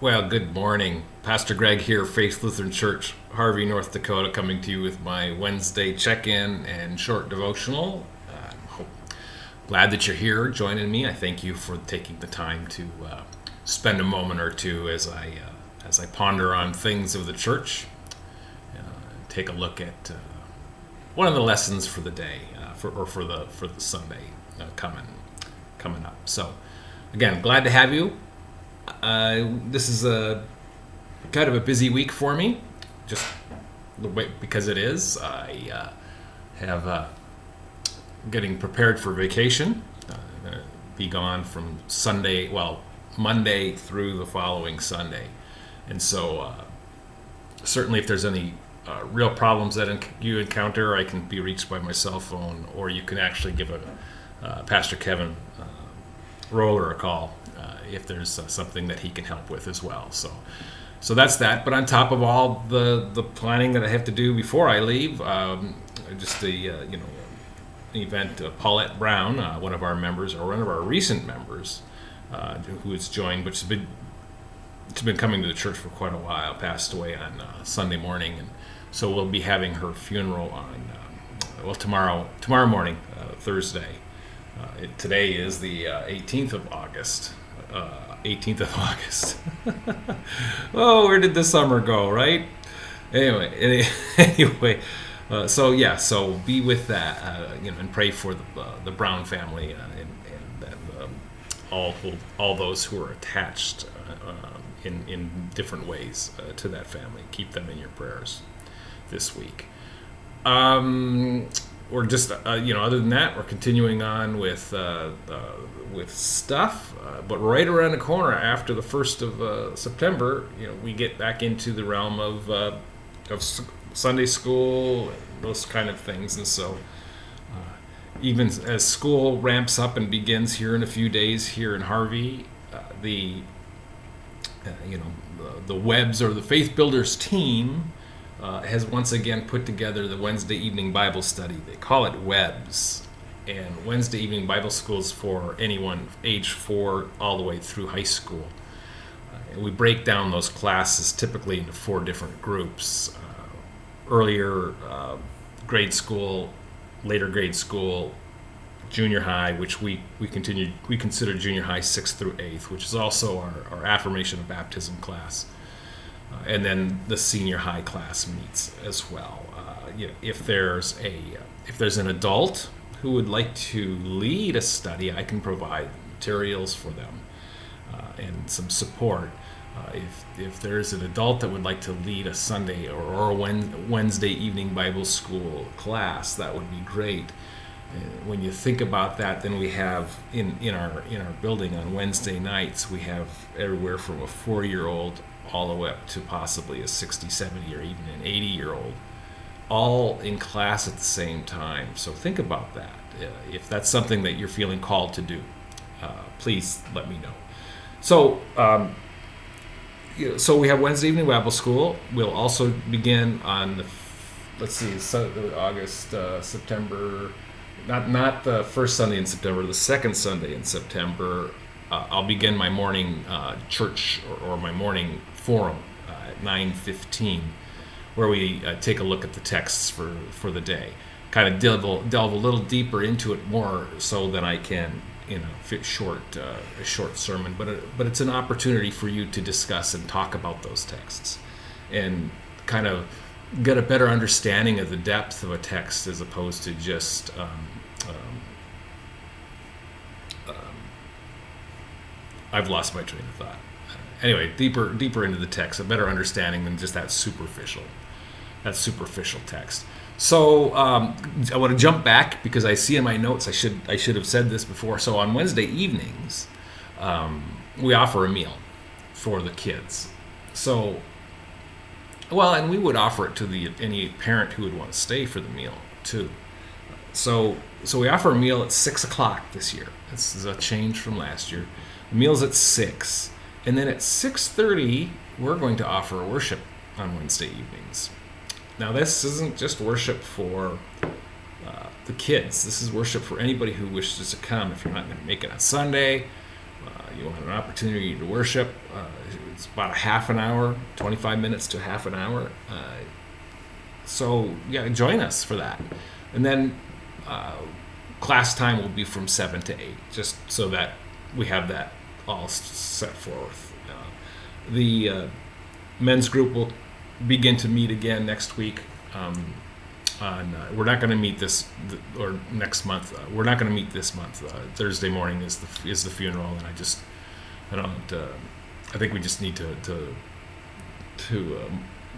Well, good morning. Pastor Greg here, Faith Lutheran Church, Harvey, North Dakota, coming to you with my Wednesday check-in and short devotional. Glad that you're here joining me. I thank you for taking the time to spend a moment or two as I ponder on things of the church. Take a look at one of the lessons for the day, for the Sunday coming up. So, again, glad to have you. This is a kind of a busy week for me, just the way because it is. I have getting prepared for vacation. I'm gonna be gone from Monday through the following Sunday, and so certainly if there's any real problems that you encounter, I can be reached by my cell phone, or you can actually give Pastor Kevin Roller a call if there's something that he can help with as well. So that's that. But on top of all the planning that I have to do before I leave, just the event. Paulette Brown, one of our members, or one of our recent members, who has joined, which has been coming to the church for quite a while, passed away on Sunday morning, and so we'll be having her funeral on tomorrow morning, Thursday. Today is the 18th of August. 18th of August. Oh, where did the summer go, right? Anyway, so be with that, and pray for the Brown family and all those who are attached in different ways to that family. Keep them in your prayers this week. We're just, other than that, we're continuing on with stuff. But right around the corner, after the 1st of September, we get back into the realm of Sunday school and those kind of things. And so, even as school ramps up and begins here in a few days here in Harvey, the Webbs, or the Faith Builders team, has once again put together the Wednesday evening Bible study. They call it Webbs, and Wednesday evening Bible schools for anyone age 4 all the way through high school. And we break down those classes typically into 4 different groups: earlier grade school, later grade school, junior high, which we consider junior high 6th through 8th, which is also our affirmation of baptism class. And then the senior high class meets as well. If there's an adult who would like to lead a study, I can provide materials for them and some support. If there's an adult that would like to lead a Sunday or a Wednesday evening Bible school class, that would be great. When you think about that, then we have in our building on Wednesday nights, we have everywhere from a 4-year-old all the way up to possibly a 60, 70, or even an 80-year-old, all in class at the same time. So think about that. If that's something that you're feeling called to do, please let me know. So, so we have Wednesday evening Bible school. We'll also begin on August, September. Not the first Sunday in September, the second Sunday in September. I'll begin my morning church or my morning forum at 9:15, where we take a look at the texts for the day. Kind of delve a little deeper into it more so than I can fit a short sermon. But it's an opportunity for you to discuss and talk about those texts and kind of get a better understanding of the depth of a text, as opposed to just I've lost my train of thought. Anyway, deeper into the text, a better understanding than just that superficial text. So I want to jump back because I see in my notes I should have said this before. So on Wednesday evenings, we offer a meal for the kids. And we would offer it to any parent who would want to stay for the meal too. So we offer a meal at 6:00 this year. This is a change from last year. The meal's at 6, and then at 6:30 we're going to offer worship on Wednesday evenings. Now this isn't just worship for the kids. This is worship for anybody who wishes to come. If you're not going to make it on Sunday, you want an opportunity to worship, it's about a half an hour, 25 minutes to half an hour. So yeah, join us for that. And then class time will be from 7 to 8, just so that we have that all set forth. The men's group will begin to meet again next week. We're not going to meet or next month. We're not going to meet this month. Thursday morning is the funeral, and I think we just need to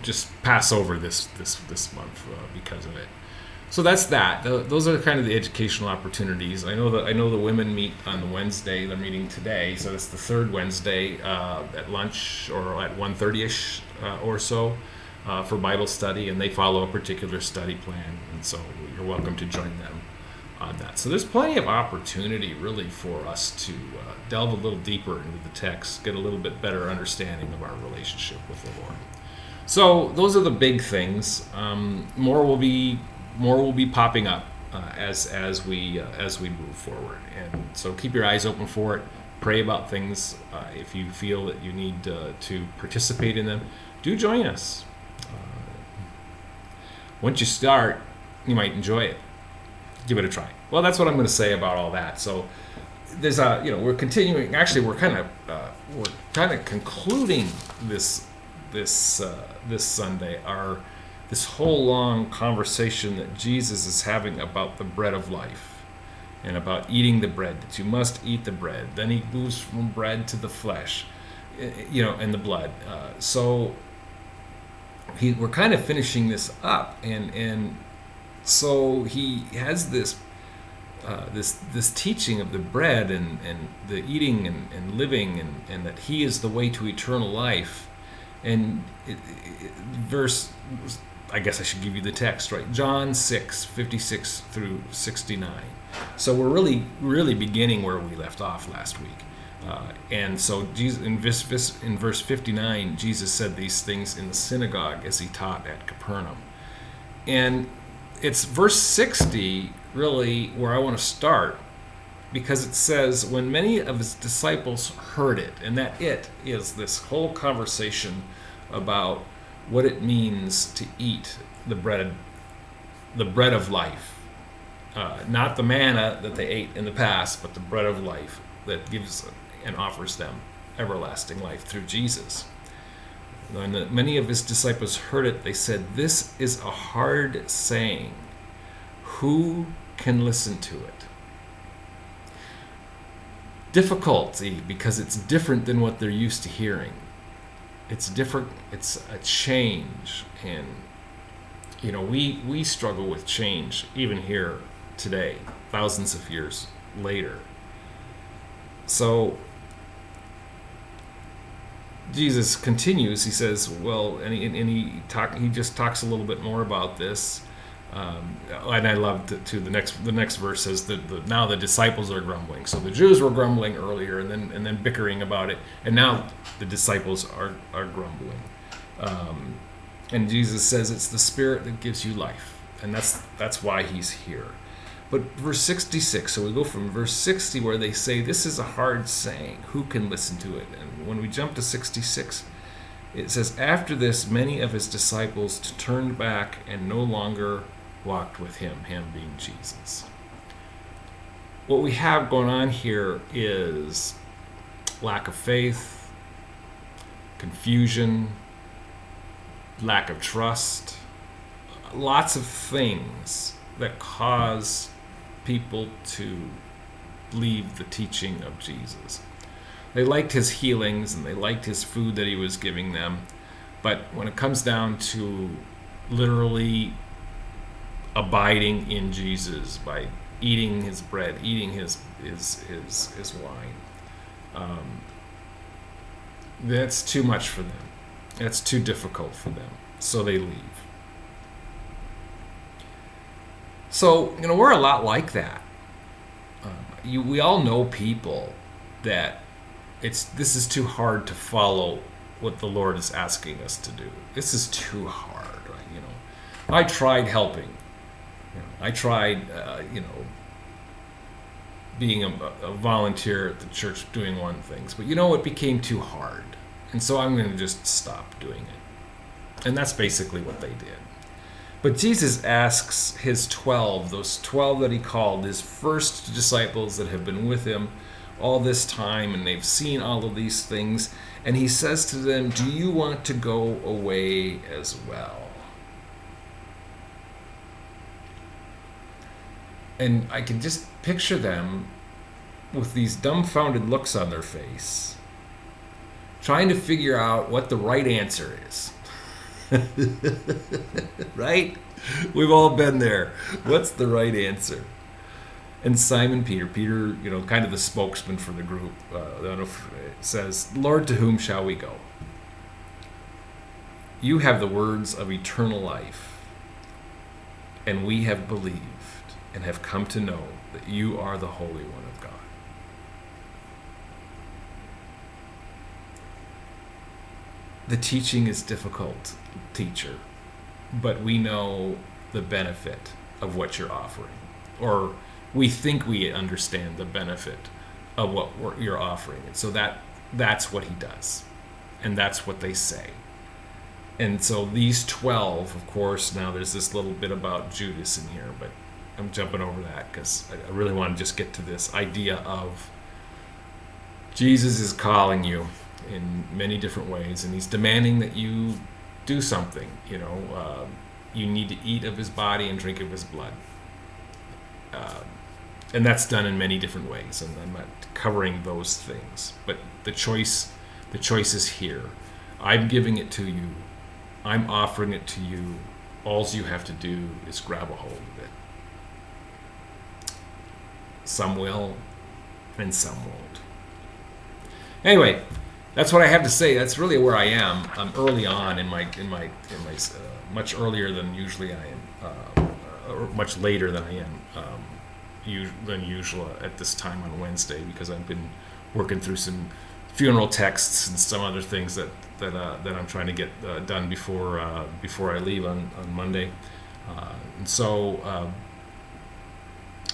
just pass over this month because of it. So that's that. Those are kind of the educational opportunities. I know the women meet on the Wednesday. They're meeting today, so it's the third Wednesday at lunch or at 1:30ish or so for Bible study, and they follow a particular study plan. And so you're welcome to join them on that. So there's plenty of opportunity really for us to delve a little deeper into the text, get a little bit better understanding of our relationship with the Lord. So those are the big things. More will be popping up as we move forward, and so keep your eyes open for it. Pray about things. If you feel that you need to participate in them, do join us. Once you start, you might enjoy it. Give it a try. Well, that's what I'm going to say about all that. So there's we're continuing. Actually, we're kind of concluding this Sunday this whole long conversation that Jesus is having about the bread of life and about eating the bread, that you must eat the bread. Then he moves from bread to the flesh, and the blood. So we're kind of finishing this up, and so he has this teaching of the bread and the eating and living and that he is the way to eternal life. And verse, I guess I should give you the text, right? John 6:56 through 69. So we're really beginning where we left off last week. And so Jesus, in verse 59, Jesus said these things in the synagogue as he taught at Capernaum. And it's verse 60 really where I want to start, because it says, when many of his disciples heard it, and that it is this whole conversation about what it means to eat the bread of life. Not the manna that they ate in the past, but the bread of life that gives and offers them everlasting life through Jesus. When many of his disciples heard it, they said, "This is a hard saying. Who can listen to it?" Difficulty, because it's different than what they're used to hearing. It's different. It's a change, and we struggle with change even here today, thousands of years later. So Jesus continues. He says, "Well," and he just talks a little bit more about this. And I love the next verse says that now the disciples are grumbling. So the Jews were grumbling earlier, and then bickering about it, and now the disciples are grumbling. And Jesus says it's the Spirit that gives you life, and that's why he's here. But verse 66, so we go from verse 60 where they say, "This is a hard saying. Who can listen to it?" And when we jump to 66, it says, "After this, many of his disciples turned back and no longer walked with him being Jesus." What we have going on here is lack of faith, confusion, lack of trust, lots of things that cause people to leave the teaching of Jesus. They liked his healings and they liked his food that he was giving them, but when it comes down to literally abiding in Jesus by eating his bread, eating his wine, that's too much for them. That's too difficult for them. So they leave. So, we're a lot like that. We all know people that this is too hard to follow what the Lord is asking us to do. This is too hard, right? I tried helping. I tried, being a volunteer at the church doing one thing. But it became too hard. And so I'm going to just stop doing it. And that's basically what they did. But Jesus asks his 12, those 12 that he called, his first disciples that have been with him all this time, and they've seen all of these things, and he says to them, do you want to go away as well? And I can just picture them with these dumbfounded looks on their face, trying to figure out what the right answer is. Right? We've all been there. What's the right answer? And Simon Peter, kind of the spokesman for the group, says, Lord, to whom shall we go? You have the words of eternal life, and we have believed and have come to know that you are the Holy One of God. The teaching is difficult, teacher, but we know the benefit of what you're offering. Or we think we understand the benefit of what you're offering. And so that's what he does. And that's what they say. And so these 12, of course, now there's this little bit about Judas in here, but I'm jumping over that because I really want to just get to this idea of Jesus is calling you in many different ways, and he's demanding that you do something. You need to eat of his body and drink of his blood. And that's done in many different ways, and I'm not covering those things. But the choice is here. I'm giving it to you. I'm offering it to you. All you have to do is grab a hold of it. Some will, and some won't. Anyway, that's what I have to say. That's really where I am. I'm early on in my much earlier than usually I am, or much later than I am than usual at this time on Wednesday, because I've been working through some funeral texts and some other things that I'm trying to get done before I leave on Monday, and so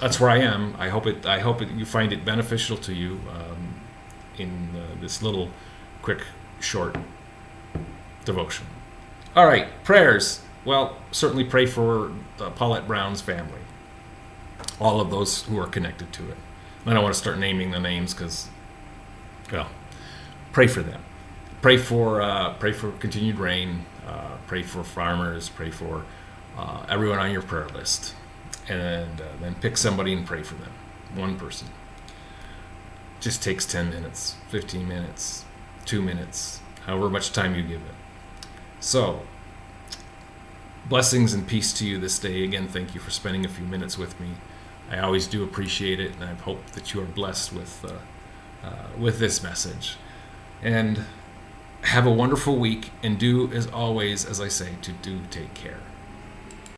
that's where I am. I hope you find it beneficial to you in this little quick short devotion. All right, prayers. Well, certainly pray for Paulette Brown's family, all of those who are connected to it. I don't want to start naming the names because, well, pray for them. Pray for continued rain. Pray for farmers. Pray for everyone on your prayer list, and then pick somebody and pray for them. One person. Just takes 10 minutes, 15 minutes, 2 minutes, however much time you give it. So, blessings and peace to you this day. Again, thank you for spending a few minutes with me. I always do appreciate it, and I hope that you are blessed with this message. And have a wonderful week, and do, as always, as I say, to do take care.